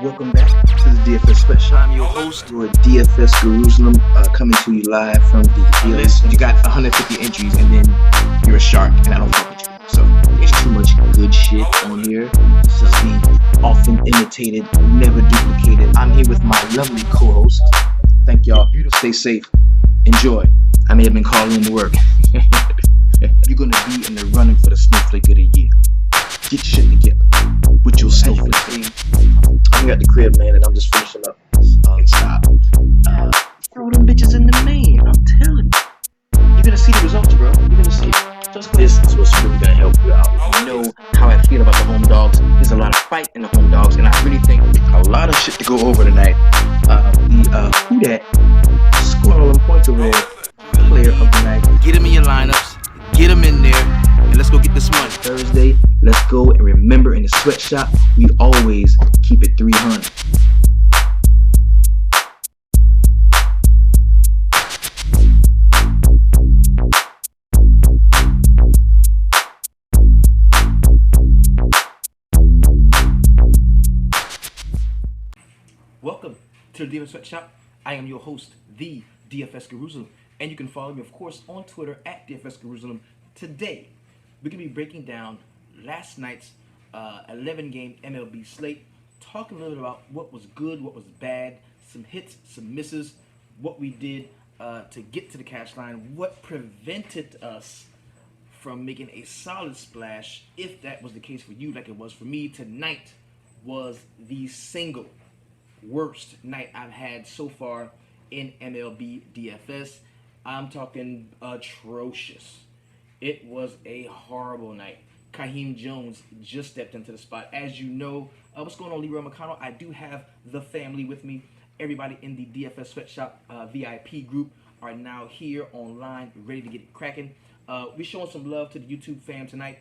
Welcome back to the DFS Sweatshop. I'm your host. Your DFS Jerusalem coming to you live from the Listen, you got 150 entries and then you're a shark and I don't fuck with you. So there's too much good shit on here. This is the often imitated, never duplicated. I'm here with my lovely co-host. Thank y'all. Stay safe. Enjoy. I may have been calling in to work. You're going to be in the running for the Snowflake of the Year. Get your shit together with your snowflake. I'm at the crib, man, and I'm just finishing up. Stop. Throw them bitches in the main. I'm telling you. You're going to see the results, bro. You're going to see it. This is what's really going to help you out. If you know how I feel about the home dogs, there's a lot of fight in the home dogs, and I really think a lot of shit to go over tonight. Who that scored all them points over there? Player of the night. Get them in your lineups. Get them in there. And let's go get this money. Thursday, let's go. And remember, in the sweatshop, we always keep it 300. Welcome to the DFS Sweatshop. I am your host, the DFS Jerusalem. And you can follow me, of course, on Twitter at DFS Jerusalem. Today, we're going to be breaking down last night's 11-game MLB slate, talking a little bit about what was good, what was bad, some hits, some misses, what we did to get to the cash line, what prevented us from making a solid splash, if that was the case for you like it was for me. Tonight was the single worst night I've had so far in MLB DFS. I'm talking atrocious. It was a horrible night. Kaheem Jones just stepped into the spot. As you know, what's going on, Leroy McConnell? I do have the family with me. Everybody in the DFS Sweatshop VIP group are now here online, ready to get it cracking. We're showing some love to the YouTube fam tonight.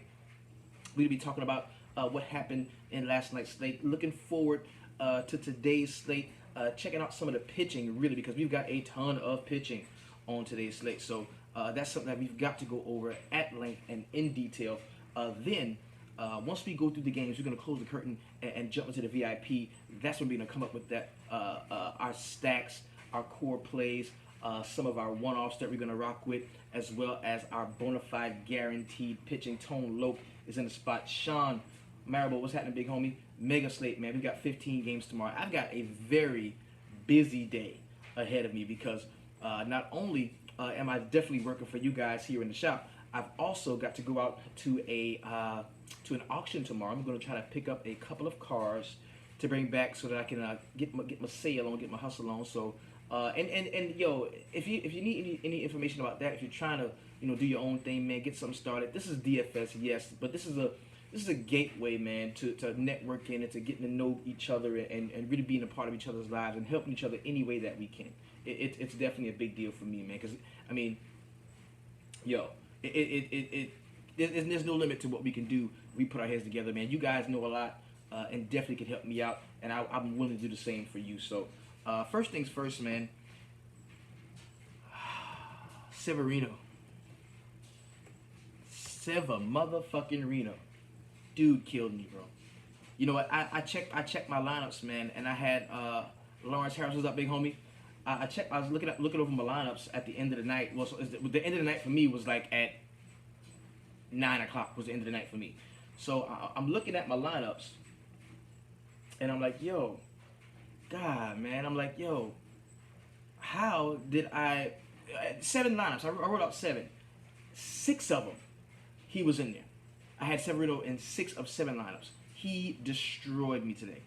We'll be talking about what happened in last night's slate. Looking forward to today's slate. Checking out some of the pitching, really, because we've got a ton of pitching on today's slate. So that's something that we've got to go over at length and in detail. Then, once we go through the games, we're going to close the curtain and jump into the VIP. That's when we're going to come up with that our stacks, our core plays, some of our one-offs that we're going to rock with, as well as our bona fide guaranteed pitching. Tone Loke is in the spot. Sean Marable, what's happening, big homie? Mega slate, man. We've got 15 games tomorrow. I've got a very busy day ahead of me because not only am I definitely working for you guys here in the shop, I've also got to go out to an auction tomorrow. I'm going to try to pick up a couple of cars to bring back so that I can get my sale on, get my hustle on. So and yo, if you need any information about that, if you're trying to do your own thing, man, get something started. This is DFS, yes, but this is a gateway, man, to networking and to getting to know each other and really being a part of each other's lives and helping each other any way that we can. It's definitely a big deal for me, man, because, I mean, yo, there's no limit to what we can do. We put our heads together, man. You guys know a lot and definitely can help me out, and I'm willing to do the same for you. So, first things first, man. Severino. Motherfucking Reno. Dude killed me, bro. You know what? I checked my lineups, man, and I had Lawrence Harris was up, big homie. I was looking over my lineups at the end of the night. Well, so the end of the night for me was like at 9 o'clock. Was the end of the night for me. So I'm looking at my lineups, and I'm like, yo, God, man. I'm like, yo, how did I? 7 lineups. I wrote out 7. 6 of them, he was in there. I had Severino in 6 of 7 lineups. He destroyed me today.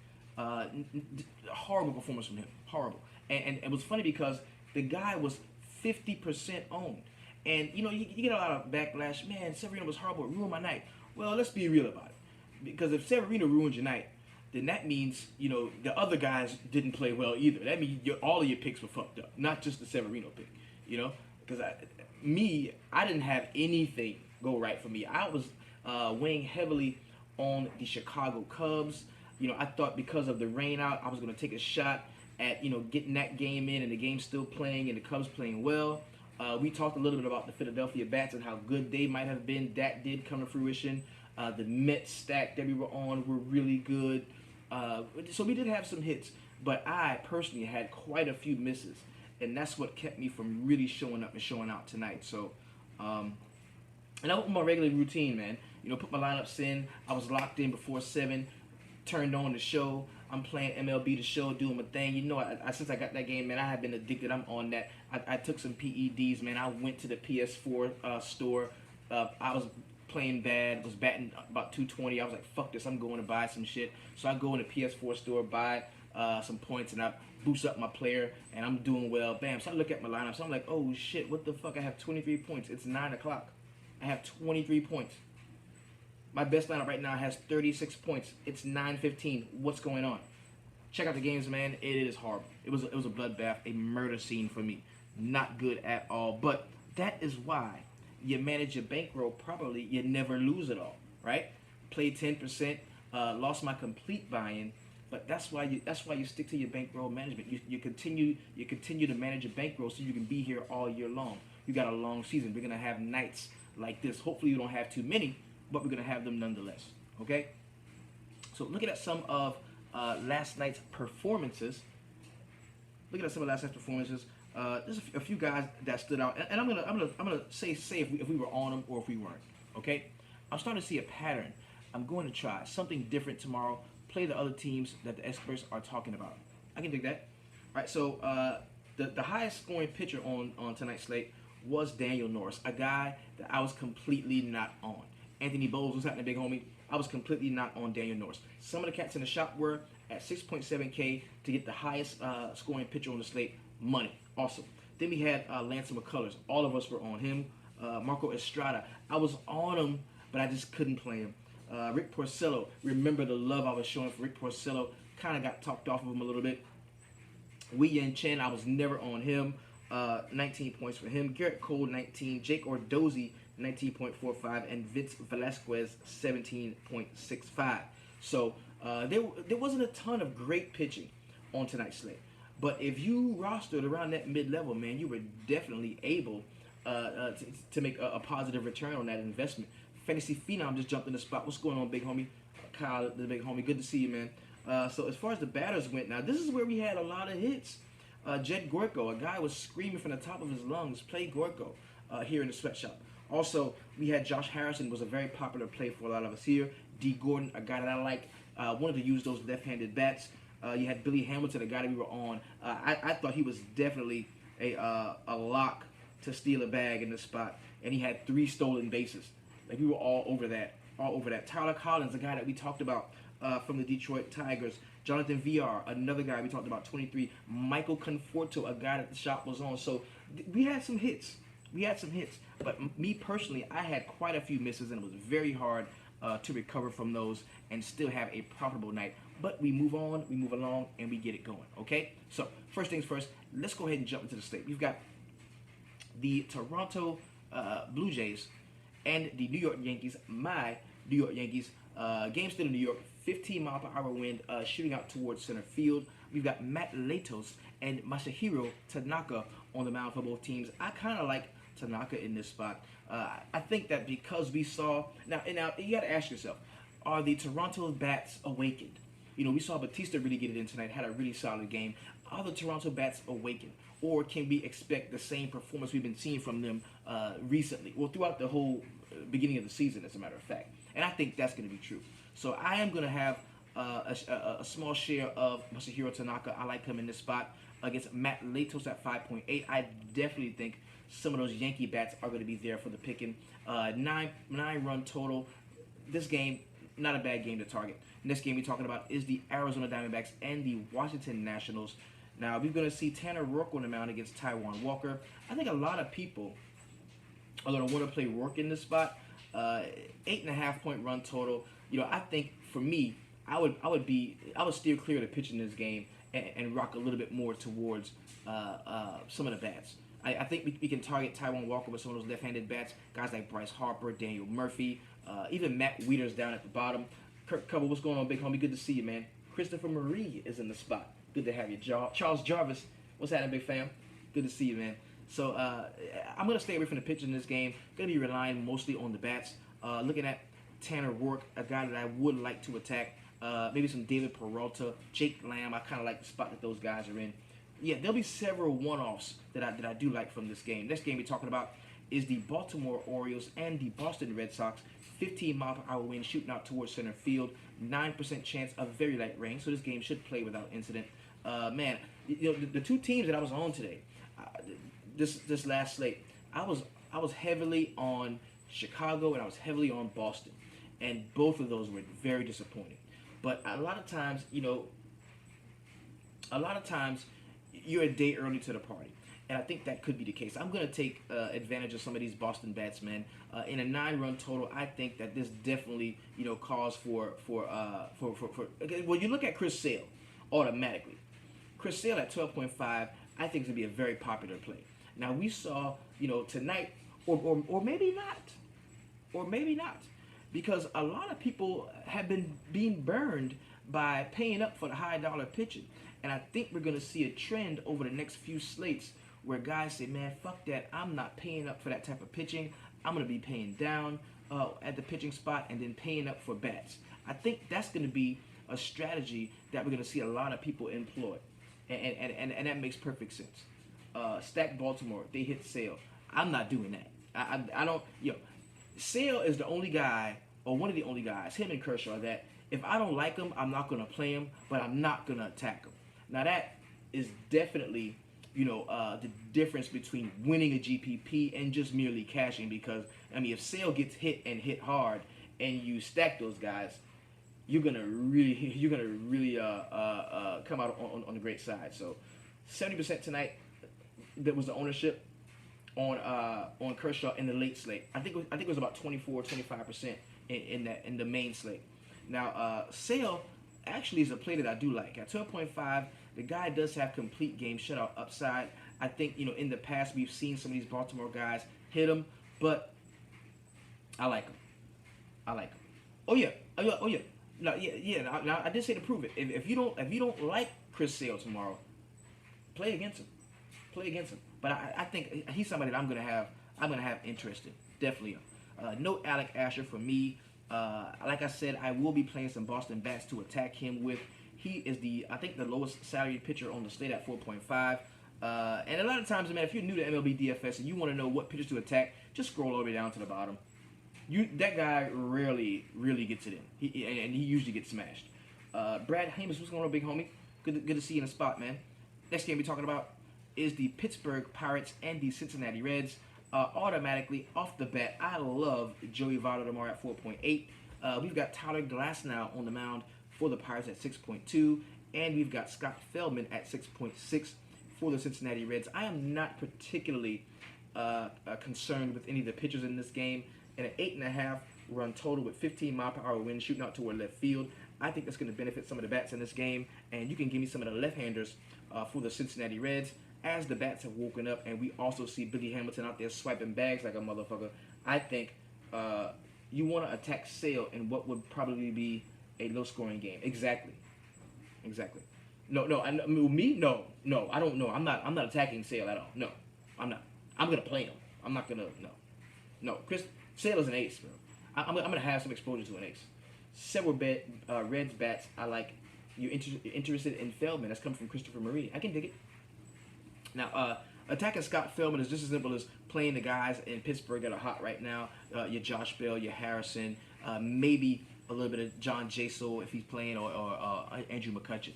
Horrible performance from him. Horrible. And it was funny because the guy was 50% owned. And, you get a lot of backlash. Man, Severino was horrible. It ruined my night. Well, let's be real about it. Because if Severino ruined your night, then that means, the other guys didn't play well either. That means all of your picks were fucked up. Not just the Severino pick, Because I didn't have anything go right for me. I was weighing heavily on the Chicago Cubs. I thought because of the rain out, I was going to take a shot at getting that game in, and the game's still playing, and the Cubs playing well. We talked a little bit about the Philadelphia Bats and how good they might have been. That did come to fruition. The Mets stack that we were on were really good. So we did have some hits, but I personally had quite a few misses, and that's what kept me from really showing up and showing out tonight. So, and I went with my regular routine, man. Put my lineups in. I was locked in before 7, turned on the show. I'm playing MLB The Show, doing my thing. Since I got that game, man, I have been addicted. I'm on that. I took some PEDs, man. I went to the PS4 store. I was playing bad, was batting about 220. I was like, fuck this, I'm going to buy some shit. So I go in the PS4 store, buy some points, and I boost up my player, and I'm doing well. Bam. So I look at my lineup. So I'm like, oh shit, what the fuck? I have 23 points. It's 9 o'clock. I have 23 points. My best lineup right now has 36 points. It's 9:15. What's going on? Check out the games, man. It is horrible. It was a bloodbath, a murder scene for me. Not good at all. But that is why you manage your bankroll properly. You never lose it all, right? Played 10%, lost my complete buy-in. But that's why you stick to your bankroll management. You continue to manage your bankroll so you can be here all year long. You got a long season. We're gonna have nights like this. Hopefully, you don't have too many, but we're gonna have them nonetheless. Okay. So looking at some of last night's performances. There's a few guys that stood out, and I'm gonna say if we were on them or if we weren't. Okay. I'm starting to see a pattern. I'm going to try something different tomorrow. Play the other teams that the experts are talking about. I can dig that. All right. So the highest scoring pitcher on tonight's slate was Daniel Norris, a guy that I was completely not on. Anthony Bowles, what's happening, big homie? I was completely not on Daniel Norris. Some of the cats in the shop were at 6.7K to get the highest scoring pitcher on the slate. Money. Awesome. Then we had Lance McCullers. All of us were on him. Marco Estrada. I was on him, but I just couldn't play him. Rick Porcello. Remember the love I was showing for Rick Porcello. Kind of got talked off of him a little bit. Wei Yin Chen. I was never on him. 19 points for him. Garrett Cole, 19. Jake Ordozzi, 19.45. And Vince Velasquez, 17.65. So there wasn't a ton of great pitching on tonight's slate. But if you rostered around that mid-level, man, you were definitely able to make a positive return on that investment. Fantasy Phenom just jumped in the spot. What's going on, big homie? Kyle, the big homie. Good to see you, man. So as far as the batters went, now this is where we had a lot of hits. Jed Gorko, a guy was screaming from the top of his lungs, play Gorko here in the sweatshop. Also, we had Josh Harrison, was a very popular play for a lot of us here. D. Gordon, a guy that I like, wanted to use those left-handed bats. You had Billy Hamilton, a guy that we were on. I thought he was definitely a lock to steal a bag in this spot, and he had 3 stolen bases. Like we were all over that. Tyler Collins, a guy that we talked about from the Detroit Tigers. Jonathan VR, another guy we talked about, 23. Michael Conforto, a guy that the shop was on. So we had some hits. But me personally, I had quite a few misses, and it was very hard to recover from those and still have a profitable night. But we move on, we move along, and we get it going, okay? So first things first, let's go ahead and jump into the slate. We've got the Toronto Blue Jays and the New York Yankees, my New York Yankees. Game still in New York, 15-mile-per-hour wind, shooting out towards center field. We've got Matt Latos and Masahiro Tanaka on the mound for both teams. I kind of like Tanaka in this spot. I think that because we saw... Now you got to ask yourself, are the Toronto bats awakened? We saw Batista really get it in tonight, had a really solid game. Are the Toronto bats awakened? Or can we expect the same performance we've been seeing from them recently? Well, throughout the whole beginning of the season, as a matter of fact. And I think that's going to be true. So I am going to have a small share of Masahiro Tanaka. I like him in this spot against Matt Latos at 5.8. I definitely think some of those Yankee bats are going to be there for the picking. 9-run total. This game, not a bad game to target. Next game we're talking about is the Arizona Diamondbacks and the Washington Nationals. Now, we're going to see Tanner Rourke on the mound against Taijuan Walker. I think a lot of people are going to want to play Rourke in this spot. 8.5-point run total. I think for me, I would steer clear of the pitch in this game and rock a little bit more towards some of the bats. I think we can target Taijuan Walker with some of those left-handed bats. Guys like Bryce Harper, Daniel Murphy, even Matt Wieters down at the bottom. Kirk Cover, what's going on, big homie? Good to see you, man. Christopher Marie is in the spot. Good to have you. Charles Jarvis, what's happening, big fam? Good to see you, man. So I'm going to stay away from the pitch in this game. Going to be relying mostly on the bats. Looking at Tanner Rourke, a guy that I would like to attack. maybe some David Peralta, Jake Lamb. I kind of like the spot that those guys are in. Yeah, there'll be several one-offs that I do like from this game. Next game we're talking about is the Baltimore Orioles and the Boston Red Sox. 15-mile-per-hour wind shooting out towards center field. 9% chance of very light rain, so this game should play without incident. Man, the two teams that I was on today, this last slate, I was heavily on Chicago and I was heavily on Boston, and both of those were very disappointing. But a lot of times, you're a day early to the party. And I think that could be the case. I'm going to take advantage of some of these Boston batsmen. In a 9-run total, I think that this definitely, calls for. Well, you look at Chris Sale automatically. Chris Sale at 12.5, I think is going to be a very popular play. Now, we saw, tonight, or maybe not, because a lot of people have been being burned by paying up for the high dollar pitching. And I think we're going to see a trend over the next few slates where guys say, man, fuck that. I'm not paying up for that type of pitching. I'm going to be paying down at the pitching spot and then paying up for bats. I think that's going to be a strategy that we're going to see a lot of people employ. And that makes perfect sense. Stack Baltimore, they hit Sale. I'm not doing that. I don't, Sale is the only guy, or one of the only guys, him and Kershaw, that if I don't like him, I'm not going to play him, but I'm not going to attack him. Now that is definitely, the difference between winning a GPP and just merely cashing, because, if Sale gets hit and hit hard and you stack those guys, you're gonna really come out on the great side. So 70% tonight, that was the ownership on Kershaw in the late slate. I think it was about 25% in the main slate. Now Sale actually is a play that I do like. At 12.5, the guy does have complete game shutout upside. I think, in the past we've seen some of these Baltimore guys hit him, but I like him. Oh yeah. No, yeah. Now I did say to prove it. If you don't like Chris Sale tomorrow, play against him. But I think he's somebody that I'm gonna have interest in. Definitely. No Alec Asher for me. Like I said, I will be playing some Boston bats to attack him with. He is the lowest salaried pitcher on the slate at 4.5. And a lot of times, man, if you're new to MLB DFS and you want to know what pitchers to attack, just scroll all the way down to the bottom. That guy rarely really gets it in. He usually gets smashed. Brad Hamus, what's going on, big homie? Good to see you in the spot, man. Next game we're talking about is the Pittsburgh Pirates and the Cincinnati Reds. Automatically off the bat, I love Joey Votto tomorrow at 4.8. We've got Tyler Glasnow on the mound for the Pirates at 6.2, and we've got Scott Feldman at 6.6 for the Cincinnati Reds. I am not particularly concerned with any of the pitchers in this game. And an 8.5 run total with 15-mile-per-hour wind shooting out toward left field, I think that's going to benefit some of the bats in this game. And you can give me some of the left-handers for the Cincinnati Reds as the bats have woken up, and we also see Billy Hamilton out there swiping bags like a motherfucker. I think you want to attack Sale in what would probably be a low-scoring game. Exactly. No. No. I don't know. I'm not attacking Sale at all. No, I'm not. I'm gonna play him. I'm not gonna. No. Chris Sale is an ace, bro. I'm gonna have some exposure to an ace. Several Reds bats I like. You're interested in Feldman. That's coming from Christopher Marie. I can dig it. Now, attacking Scott Feldman is just as simple as playing the guys in Pittsburgh that are hot right now. Your Josh Bell, your Harrison, maybe a little bit of John Jaso if he's playing, or Andrew McCutcheon.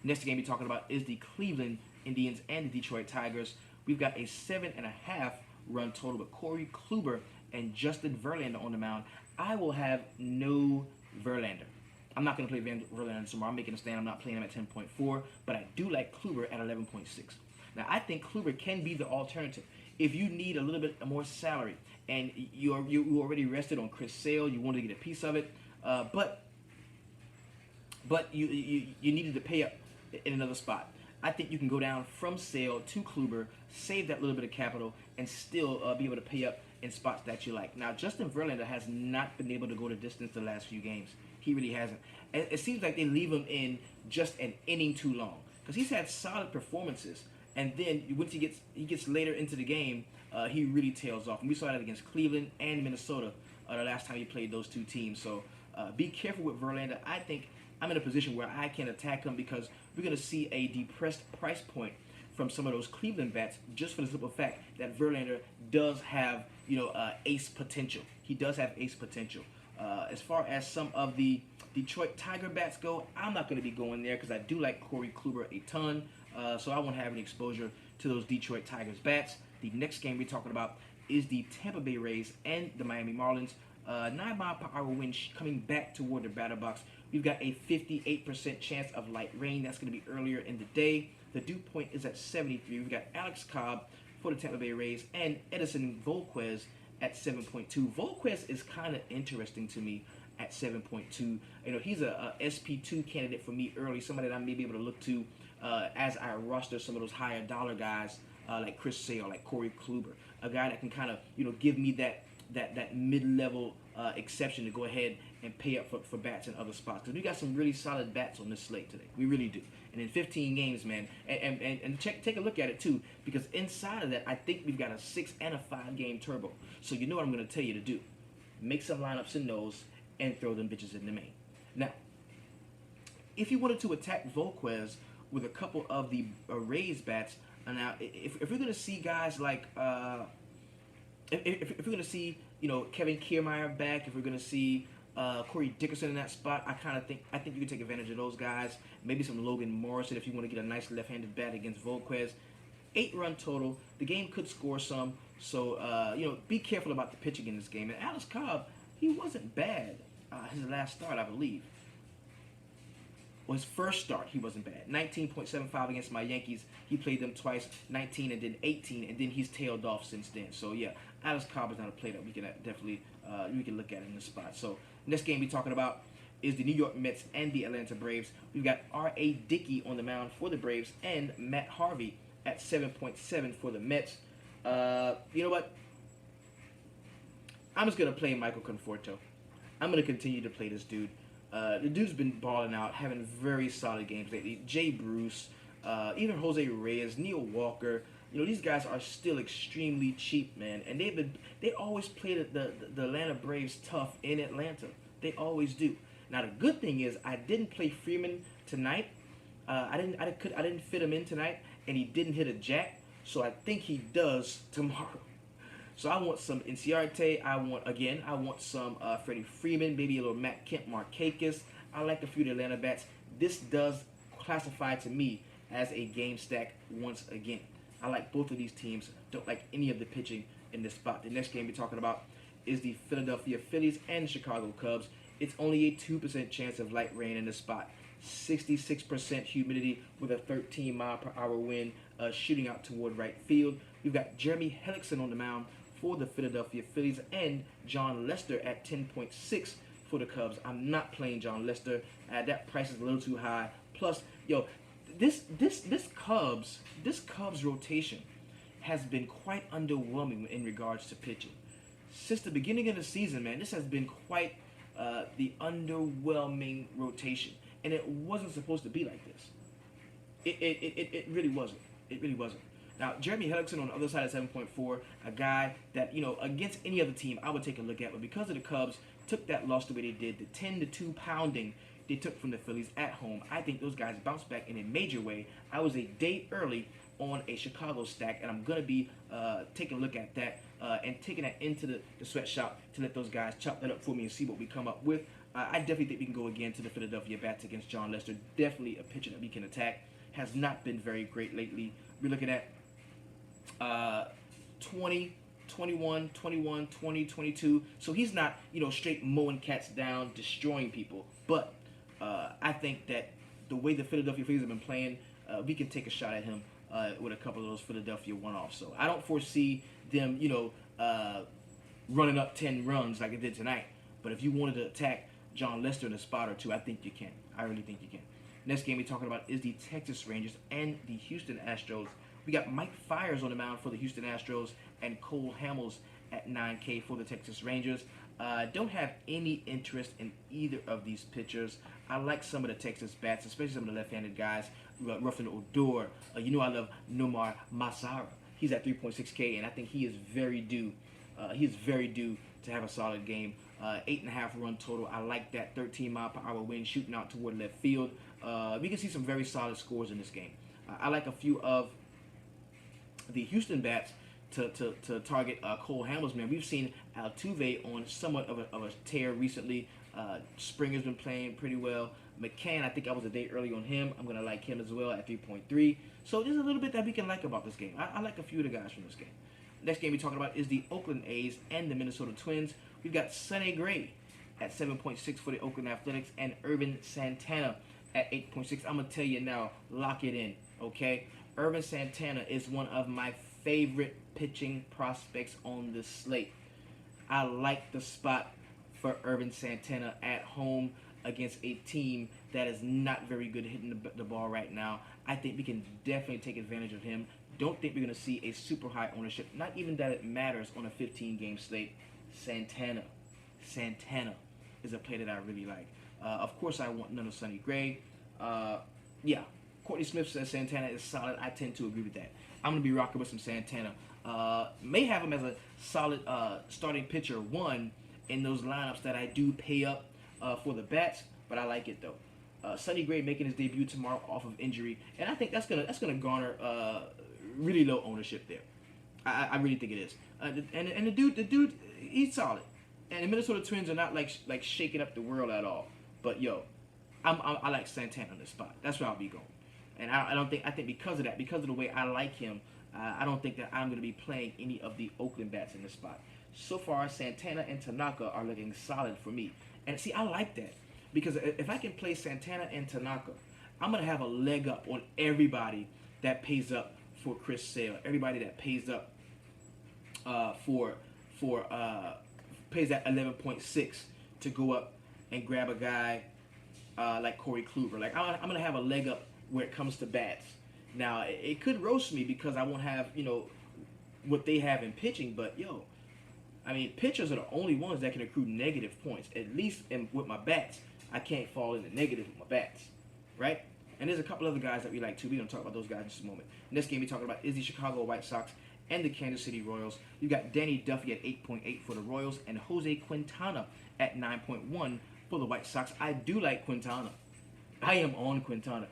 Next game we're talking about is the Cleveland Indians and the Detroit Tigers. We've got a 7.5 run total with Corey Kluber and Justin Verlander on the mound. I will have no Verlander. I'm not going to play Verlander tomorrow. I'm making a stand. I'm not playing him at 10.4, but I do like Kluber at 11.6. Now, I think Kluber can be the alternative. If you need a little bit more salary and you already rested on Chris Sale, you wanted to get a piece of it, but you needed to pay up in another spot. I think you can go down from Sale to Kluber, save that little bit of capital, and still be able to pay up in spots that you like. Now, Justin Verlander has not been able to go the distance the last few games. He really hasn't. It seems like they leave him in just an inning too long, because he's had solid performances, and then once he gets later into the game, he really tails off. And we saw that against Cleveland and Minnesota the last time he played those two teams. So be careful with Verlander. I think I'm in a position where I can attack him because we're going to see a depressed price point from some of those Cleveland bats, just for the simple fact that Verlander does have, ace potential. He does have ace potential. As far as some of the Detroit Tiger bats go, I'm not going to be going there because I do like Corey Kluber a ton, so I won't have any exposure to those Detroit Tigers bats. The next game we're talking about is the Tampa Bay Rays and the Miami Marlins. 9-mile-per-hour wind coming back toward the batter box. We've got a 58% chance of light rain. That's going to be earlier in the day. The dew point is at 73. We've got Alex Cobb for the Tampa Bay Rays and Edinson Volquez at 7.2. Volquez is kind of interesting to me at 7.2. He's a SP2 candidate for me early, somebody that I may be able to look to as I roster some of those higher dollar guys like Chris Sale, like Corey Kluber, a guy that can kind of give me that mid-level exception to go ahead and pay up for bats in other spots. Because we got some really solid bats on this slate today. We really do. And in 15 games, man, and take a look at it too, because inside of that, I think we've got a 6 and a 5 game turbo. So you know what I'm going to tell you to do. Make some lineups in those and throw them bitches in the main. Now, if you wanted to attack Volquez with a couple of the Rays bats, now if we're going to see guys like if we're going to see Kevin Kiermaier back, if we're going to see Corey Dickerson in that spot, I think you can take advantage of those guys. Maybe some Logan Morrison if you want to get a nice left-handed bat against Volquez. 8-run total. The game could score some, so be careful about the pitching in this game. And Alex Cobb, he wasn't bad his last start, I believe. Well, his first start, he wasn't bad. 19.75 against my Yankees. He played them twice, 19 and then 18, and then he's tailed off since then. So yeah, Alex Cobb is not a play that we can definitely we can look at in this spot. So next game we're talking about is the New York Mets and the Atlanta Braves. We've got R.A. Dickey on the mound for the Braves and Matt Harvey at 7.7 for the Mets. You know what? I'm just going to play Michael Conforto. I'm going to continue to play this dude. The dude's been balling out, having very solid games lately. Jay Bruce, even Jose Reyes, Neil Walker. These guys are still extremely cheap, man. And they always play the Atlanta Braves tough in Atlanta. They always do. Now the good thing is I didn't play Freeman tonight. I didn't fit him in tonight, and he didn't hit a jack. So I think he does tomorrow. So I want some Inciarte. I want some Freddie Freeman, maybe a little Matt Kemp Markakis. I like a few of the Atlanta bats. This does classify to me as a game stack once again. I like both of these teams. Don't like any of the pitching in this spot. The next game we're talking about is the Philadelphia Phillies and Chicago Cubs. It's only a 2% chance of light rain in this spot. 66% humidity with a 13-mile-per-hour wind shooting out toward right field. We've got Jeremy Hellickson on the mound for the Philadelphia Phillies and John Lester at 10.6 for the Cubs. I'm not playing John Lester. That price is a little too high. Plus, this Cubs rotation has been quite underwhelming in regards to pitching. Since the beginning of the season, man, this has been quite the underwhelming rotation. And it wasn't supposed to be like this. It really wasn't. It really wasn't. Now, Jeremy Hellickson on the other side of 7.4, a guy that, against any other team, I would take a look at. But because of the Cubs took that loss the way they did, the 10-2 pounding they took from the Phillies at home, I think those guys bounced back in a major way. I was a day early on a Chicago stack, and I'm going to be taking a look at that and taking that into the sweatshop to let those guys chop that up for me and see what we come up with. I definitely think we can go again to the Philadelphia bats against John Lester. Definitely a pitcher that we can attack. Has not been very great lately. We're looking at 20, 21, 21, 20, 22. So he's not, straight mowing cats down, destroying people. But I think that the way the Philadelphia Phillies have been playing, we can take a shot at him with a couple of those Philadelphia one-offs. So I don't foresee them, running up 10 runs like it did tonight. But if you wanted to attack John Lester in a spot or two, I think you can. I really think you can. Next game we're talking about is the Texas Rangers and the Houston Astros. We got Mike Fiers on the mound for the Houston Astros and Cole Hamels at 9K for the Texas Rangers. Don't have any interest in either of these pitchers. I like some of the Texas bats, especially some of the left-handed guys. We got Ruffin Odor. I love Nomar Mazara. He's at 3.6K, and I think he is very due. He's very due to have a solid game 8.5 run total. I like that 13-mile-per-hour wind shooting out toward left field. We can see some very solid scores in this game. I like a few of the Houston bats to target Cole Hamels, man. We've seen Altuve on somewhat of a tear recently. Springer's been playing pretty well. McCann, I think I was a day early on him. I'm going to like him as well at 3.3. So there's a little bit that we can like about this game. I like a few of the guys from this game. Next game we're talking about is the Oakland A's and the Minnesota Twins. We've got Sonny Gray at 7.6 for the Oakland Athletics and Irvin Santana at 8.6. I'm going to tell you now, lock it in, okay? Irvin Santana is one of my favorite pitching prospects on the slate. I like the spot for Irvin Santana at home against a team that is not very good hitting the ball right now. I think we can definitely take advantage of him. Don't think we're going to see a super high ownership. Not even that it matters on a 15-game slate. Santana is a play that I really like. Of course, I want none of Sonny Gray. Yeah, Courtney Smith says Santana is solid. I tend to agree with that. I'm going to be rocking with some Santana. May have him as a solid starting pitcher one in those lineups that I do pay up for the bats, but I like it though. Sonny Gray making his debut tomorrow off of injury, and I think that's gonna garner really low ownership there. I really think it is. And the dude, he's solid. And the Minnesota Twins are not like shaking up the world at all. But yo, I like Santana on this spot. That's where I'll be going. And I think because of that, because of the way I like him, I don't think that I'm going to be playing any of the Oakland bats in this spot. So far, Santana and Tanaka are looking solid for me. And see, I like that. Because if I can play Santana and Tanaka, I'm going to have a leg up on everybody that pays up for Chris Sale. Everybody that pays up pays that 11.6 to go up and grab a guy like Corey Kluber. Like I'm going to have a leg up where it comes to bats. Now, it could roast me because I won't have, what they have in pitching, but I mean, pitchers are the only ones that can accrue negative points. At least with my bats, I can't fall into negative with my bats, right? And there's a couple other guys that we like too. We're going to talk about those guys in just a moment. Next game we're talking about is the Chicago White Sox and the Kansas City Royals. You've got Danny Duffy at 8.8 for the Royals and Jose Quintana at 9.1 for the White Sox. I do like Quintana. I am on Quintana.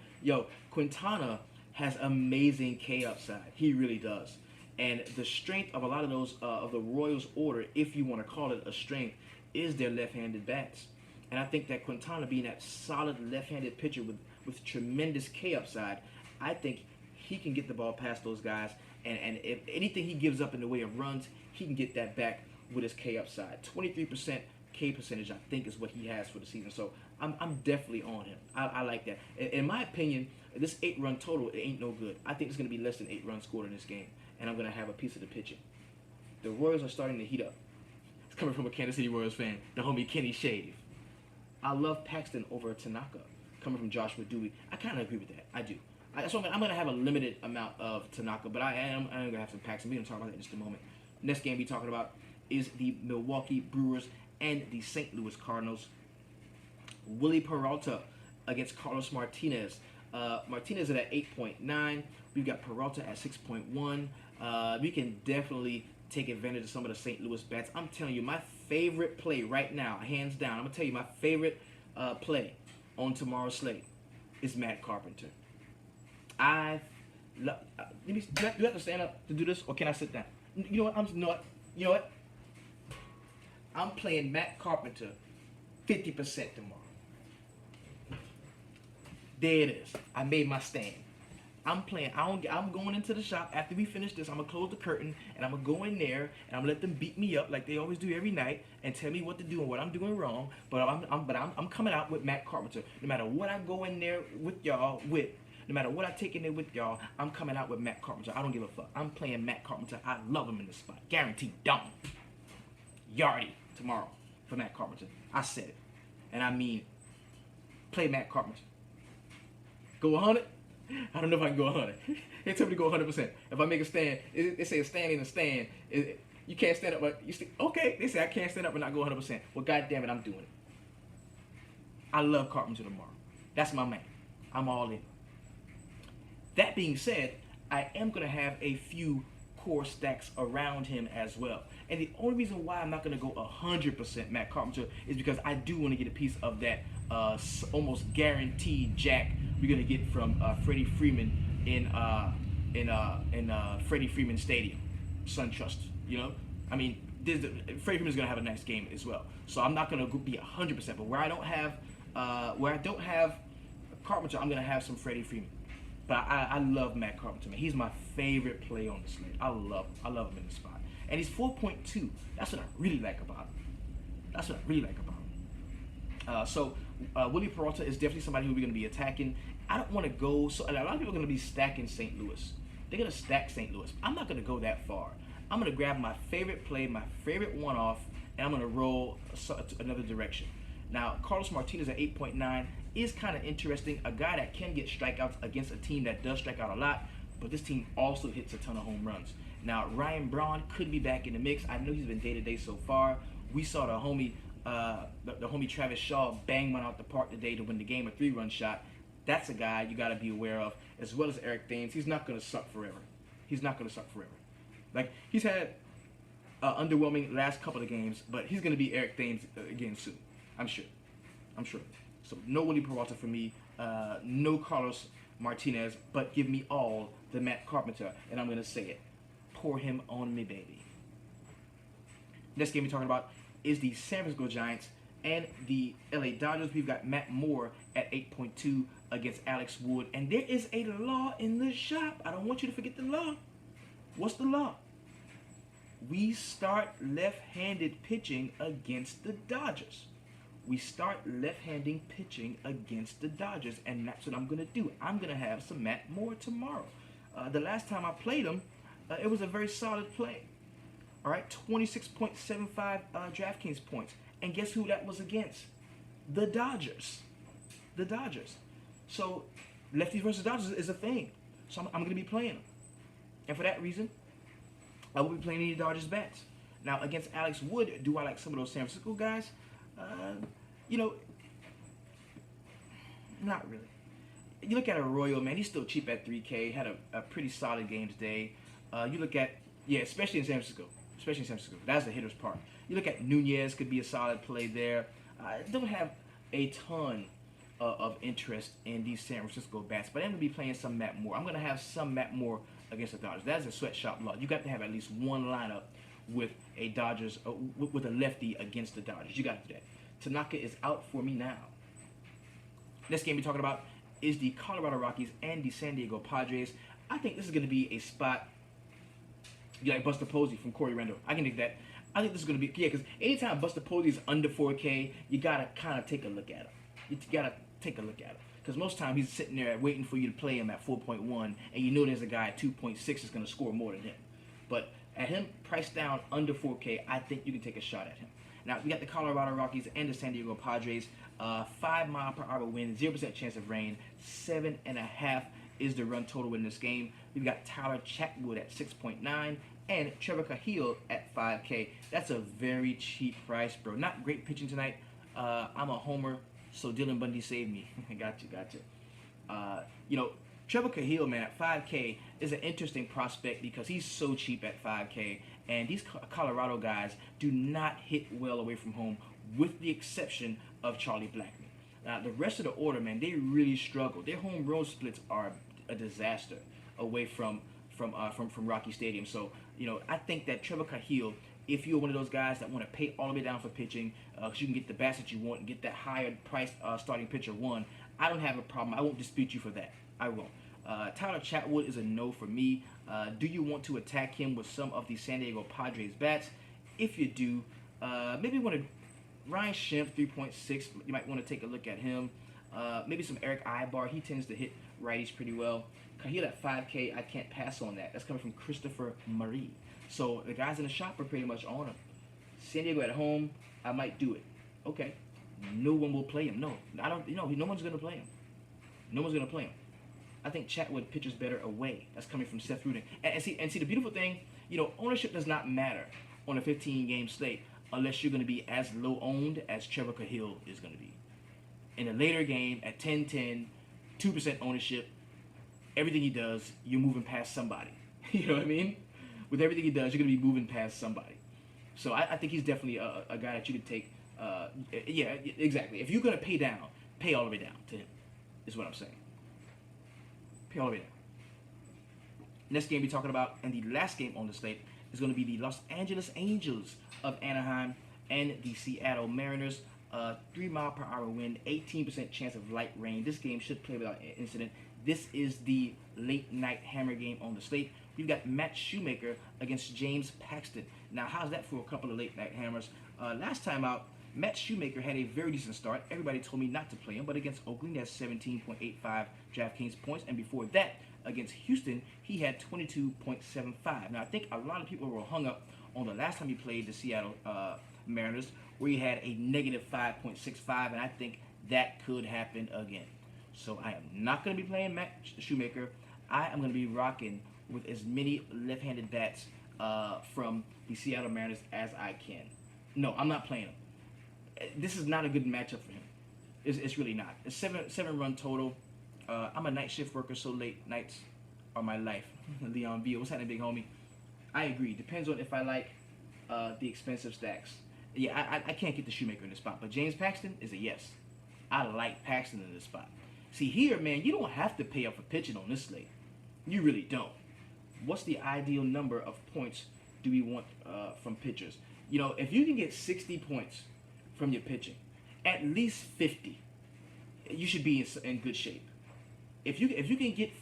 Quintana has amazing K upside. He really does. And the strength of a lot of those of the Royals order, if you want to call it a strength, is their left-handed bats. And I think that Quintana being that solid left-handed pitcher with tremendous K upside, I think he can get the ball past those guys. And if anything he gives up in the way of runs, he can get that back with his K upside. 23% K percentage, I think, is what he has for the season. So I'm definitely on him. I like that. In my opinion, this 8-run total, it ain't no good. I think it's going to be less than 8 runs scored in this game. And I'm going to have a piece of the pitching. The Royals are starting to heat up. It's coming from a Kansas City Royals fan, the homie Kenny Shave. I love Paxton over Tanaka, coming from Joshua Dewey. I kind of agree with that. I do. So I'm going to have a limited amount of Tanaka, but I'm going to have some Paxton. We're going to talk about that in just a moment. Next game we're talking about is the Milwaukee Brewers and the St. Louis Cardinals. Willie Peralta against Carlos Martinez. Martinez is at 8.9. We've got Peralta at 6.1. We can definitely take advantage of some of the St. Louis bats. I'm telling you, my favorite play right now, hands down, I'm going to tell you my favorite play on tomorrow's slate is Matt Carpenter. Do I have to stand up to do this, or can I sit down? You know what? I'm playing Matt Carpenter 50% tomorrow. There it is. I made my stand. I'm going into the shop after we finish this. I'm gonna close the curtain and I'm gonna go in there and I'm gonna let them beat me up like they always do every night and tell me what to do and what I'm doing wrong. But I'm coming out with Matt Carpenter. No matter what I go in there with y'all with, no matter what I take in there with y'all, I'm coming out with Matt Carpenter. I don't give a fuck. I'm playing Matt Carpenter. I love him in this spot. Guaranteed. Dumb. Yardy tomorrow for Matt Carpenter. I said it, and I mean, play Matt Carpenter. Go 100. I don't know if I can go 100. They tell me to go 100%. If I make a stand, they say a stand in a stand. You can't stand up, but you say, okay. They say I can't stand up and not go 100%. Well, goddamn it, I'm doing it. I love Carpenter tomorrow. That's my man. I'm all in. That being said, I am going to have a few core stacks around him as well. And the only reason why I'm not going to go 100% Matt Carpenter is because I do want to get a piece of that almost guaranteed jack we're going to get from Freddie Freeman in Freddie Freeman Stadium, SunTrust. You know, I mean, Freddie Freeman's going to have a nice game as well. So I'm not going to be 100%, but where I don't have Carpenter, I'm going to have some Freddie Freeman. But I love Matt Carpenter, man. He's my favorite play on the slate. I love him in the spot. And he's 4.2. That's what I really like about him. So Willie Peralta is definitely somebody who we're going to be attacking. I don't want to go, so a lot of people are going to be stacking St. Louis. They're going to stack St. Louis. I'm not going to go that far. I'm going to grab my favorite play, my favorite one-off, and I'm going to roll another direction. Now, Carlos Martinez at 8.9 is kind of interesting. A guy that can get strikeouts against a team that does strike out a lot, but this team also hits a ton of home runs. Now, Ryan Braun could be back in the mix. I know he's been day-to-day so far. We saw the homie Travis Shaw bang one out the park today to win the game, a 3-run shot. That's a guy you got to be aware of, as well as Eric Thames. He's not going to suck forever. Like, he's had underwhelming last couple of games, but he's going to be Eric Thames again soon. I'm sure. So no Willie Peralta for me, no Carlos Martinez, but give me all the Matt Carpenter, and I'm going to say it. Pour him on me, baby. Next game we're talking about is the San Francisco Giants and the LA Dodgers. We've got Matt Moore at 8.2 against Alex Wood, and there is a law in the shop. I don't want you to forget the law. What's the law? We start left-handed pitching against the Dodgers. And that's what I'm going to do. I'm going to have some Matt Moore tomorrow. The last time I played him, it was a very solid play. All right, 26.75 DraftKings points. And guess who that was against? The Dodgers. So, lefties versus Dodgers is a thing. So I'm going to be playing them. And for that reason, I will be playing any Dodgers bats. Now, against Alex Wood, do I like some of those San Francisco guys? Not really. You look at Arroyo, man, he's still cheap at 3K. Had a pretty solid game today. You look at, especially in San Francisco. That's the hitter's part. You look at Nunez, could be a solid play there. I don't have a ton of interest in these San Francisco bats, but I'm going to be playing some Matt Moore. I'm going to have some Matt Moore against the Dodgers. That's a sweatshop law. You got to have at least one lineup with a Dodgers, with a lefty against the Dodgers. You got to do that. Tanaka is out for me now. Next game we're talking about is the Colorado Rockies and the San Diego Padres. I think this is going to be a spot. You like Buster Posey from Corey Rendell. I can dig that. I think this is going to be, because anytime Buster Posey is under 4K, you got to kind of take a look at him. Because most time he's sitting there waiting for you to play him at 4.1, and you know there's a guy at 2.6 that's going to score more than him. But at him priced down under 4K, I think you can take a shot at him. Now, we got the Colorado Rockies and the San Diego Padres. 5-mile-per-hour wind, 0% chance of rain, 7.5 is the run total in this game. We've got Tyler Chatwood at 6.9 and Trevor Cahill at 5K. That's a very cheap price, bro. Not great pitching tonight. I'm a homer, so Dylan Bundy saved me. Gotcha. Trevor Cahill, man, at 5K is an interesting prospect because he's so cheap at 5K, and these Colorado guys do not hit well away from home, with the exception of Charlie Blackmon. Now, the rest of the order, man, they really struggle. Their home road splits are a disaster away from Rocky Stadium. So, I think that Trevor Cahill, if you're one of those guys that want to pay all the way down for pitching, because you can get the bats that you want and get that higher priced starting pitcher one, I don't have a problem. I won't dispute you for that. I won't. Tyler Chatwood is a no for me. Do you want to attack him with some of the San Diego Padres bats? If you do, maybe want to Ryan Schimpf, 3.6. You might want to take a look at him. Maybe some Eric Ibar. He tends to hit righties pretty well. Cahill at 5K, I can't pass on that. That's coming from Christopher Marie. So the guys in the shop are pretty much on him. San Diego at home, I might do it. Okay. No one will play him. No, I don't. No one's gonna play him. I think Chatwood pitches better away. That's coming from Seth Rudin. And see the beautiful thing, ownership does not matter on a 15-game slate unless you're going to be as low owned as Trevor Cahill is going to be. In a later game at 10-10, 2% ownership, everything he does, you're moving past somebody. You know what I mean? with everything he does, you're going to be moving past somebody. So I think he's definitely a guy that you could take. Yeah, exactly. If you're going to pay down, pay all the way down to him, is what I'm saying. Pay all the way down. Next game we're talking about, and the last game on the slate, is going to be the Los Angeles Angels of Anaheim and the Seattle Mariners. 3 mile per hour wind, 18% chance of light rain. This game should play without incident. This is the late night hammer game on the slate. We've got Matt Shoemaker against James Paxton. Now, how's that for a couple of late night hammers? Last time out, Matt Shoemaker had a very decent start. Everybody told me not to play him, but against Oakland, he has 17.85 DraftKings points, and before that, against Houston, he had 22.75. Now, I think a lot of people were hung up on the last time he played the Seattle Mariners, where he had a negative 5.65, and I think that could happen again. So I am not going to be playing Matt Shoemaker. I am going to be rocking with as many left-handed bats from the Seattle Mariners as I can. No, I'm not playing him. This is not a good matchup for him. It's really not. It's seven run total. I'm a night shift worker, so late nights are my life. Leon V. What's happening, big homie? I agree. Depends on if I like the expensive stacks. Yeah, I can't get the Shoemaker in this spot, but James Paxton is a yes. I like Paxton in this spot. See, here, man, you don't have to pay up for pitching on this slate. You really don't. What's the ideal number of points do we want from pitchers? You know, if you can get 60 points from your pitching, at least 50, you should be in good shape. If you can get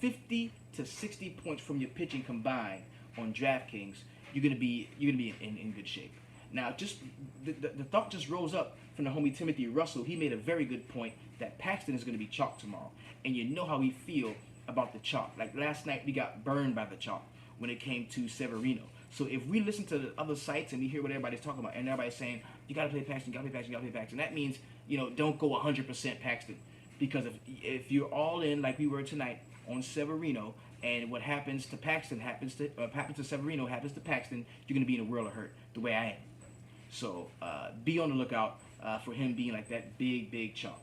50 to 60 points from your pitching combined on DraftKings, you're gonna be in good shape. Now, just the thought just rose up from the homie Timothy Russell. He made a very good point that Paxton is going to be chalk tomorrow, and you know how we feel about the chalk. Like last night, we got burned by the chalk when it came to Severino. So if we listen to the other sites and we hear what everybody's talking about, and everybody's saying you got to play Paxton, you got to play Paxton, you got to play Paxton, that means don't go 100% Paxton, because if you're all in like we were tonight on Severino, and what happens to Paxton happens to Severino happens to Paxton, you're going to be in a world of hurt the way I am. So be on the lookout for him being like that big chalk.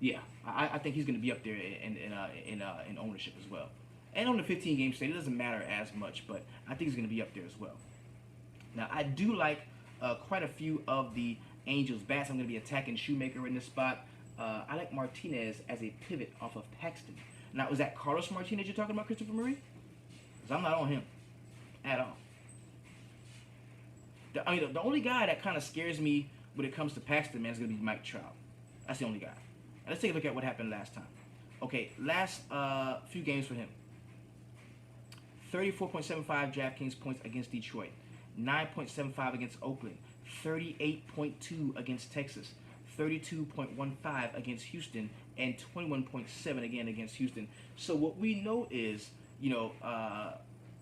Yeah, I think he's going to be up there in ownership as well. And on the 15-game slate, it doesn't matter as much, but I think he's going to be up there as well. Now, I do like quite a few of the Angels' bats. I'm going to be attacking Shoemaker in this spot. I like Martinez as a pivot off of Paxton. Now, was that Carlos Martinez you're talking about, Christopher Marie? Because I'm not on him at all. The only guy that kind of scares me when it comes to Paxton, man, is going to be Mike Trout. That's the only guy. And let's take a look at what happened last time. Okay, last few games for him. 34.75 DraftKings points against Detroit. 9.75 against Oakland. 38.2 against Texas. 32.15 against Houston. And 21.7 again against Houston. So what we know is,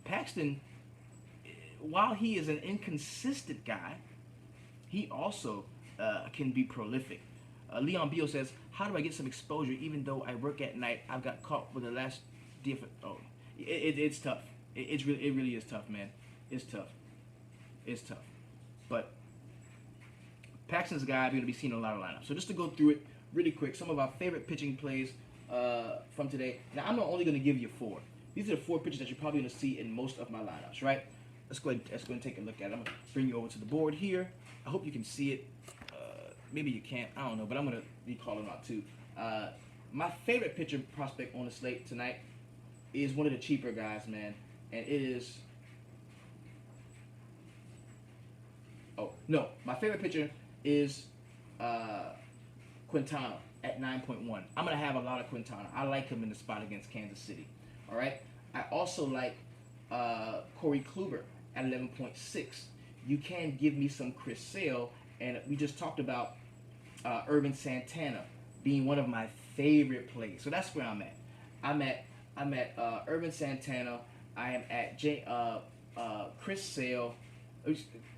Paxton, while he is an inconsistent guy, he also can be prolific. Leon Beal says, how do I get some exposure even though I work at night? I've got caught with the last different... Oh, it's tough. It really is tough, man. It's tough. But Paxton's a guy we're going to be seeing in a lot of lineups. So just to go through it really quick, some of our favorite pitching plays from today. Now, I'm not only going to give you 4. These are the 4 pitchers that you're probably going to see in most of my lineups, right? Let's go ahead and take a look at it. I'm going to bring you over to the board here. I hope you can see it. Maybe you can't. I don't know, but I'm going to be calling out too. My favorite pitcher prospect on the slate tonight is one of the cheaper guys, man. And it is... Oh, no. My favorite pitcher is Quintana at 9.1. I'm going to have a lot of Quintana. I like him in the spot against Kansas City. All right? I also like Corey Kluber at 11.6. You can give me some Chris Sale, and we just talked about Irvin Santana being one of my favorite plays. So that's where I'm at. I'm at Irvin Santana. I am at Chris Sale,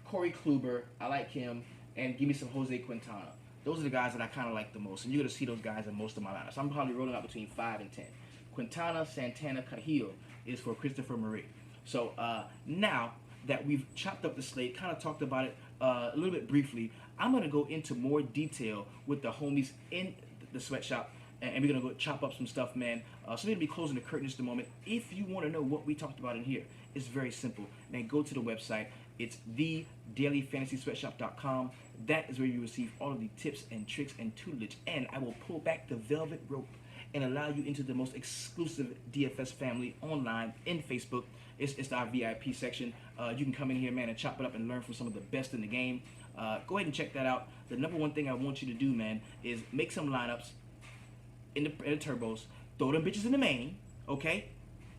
Corey Kluber. I like him, and give me some Jose Quintana. Those are the guys that I kind of like the most, and you're going to see those guys in most of my lineups. I'm probably rolling out between 5 and 10. Quintana, Santana, Cahill is for Christopher Marie. So now that we've chopped up the slate, kind of talked about it a little bit briefly, I'm going to go into more detail with the homies in the sweatshop and we're gonna go chop up some stuff, man. So we're gonna be closing the curtain in just a moment. If you want to know what we talked about in here, it's very simple. Man, go to the website. It's thedailyfantasysweatshop.com. That is where you receive all of the tips and tricks and tutelage. And I will pull back the velvet rope and allow you into the most exclusive DFS family online in Facebook. It's our VIP section. You can come in here, man, and chop it up and learn from some of the best in the game. Go ahead and check that out. The number one thing I want you to do, man, is make some lineups in the turbos, throw them bitches in the main, okay,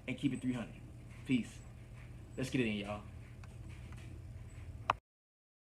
and keep it 300. Peace. Let's get it in, y'all.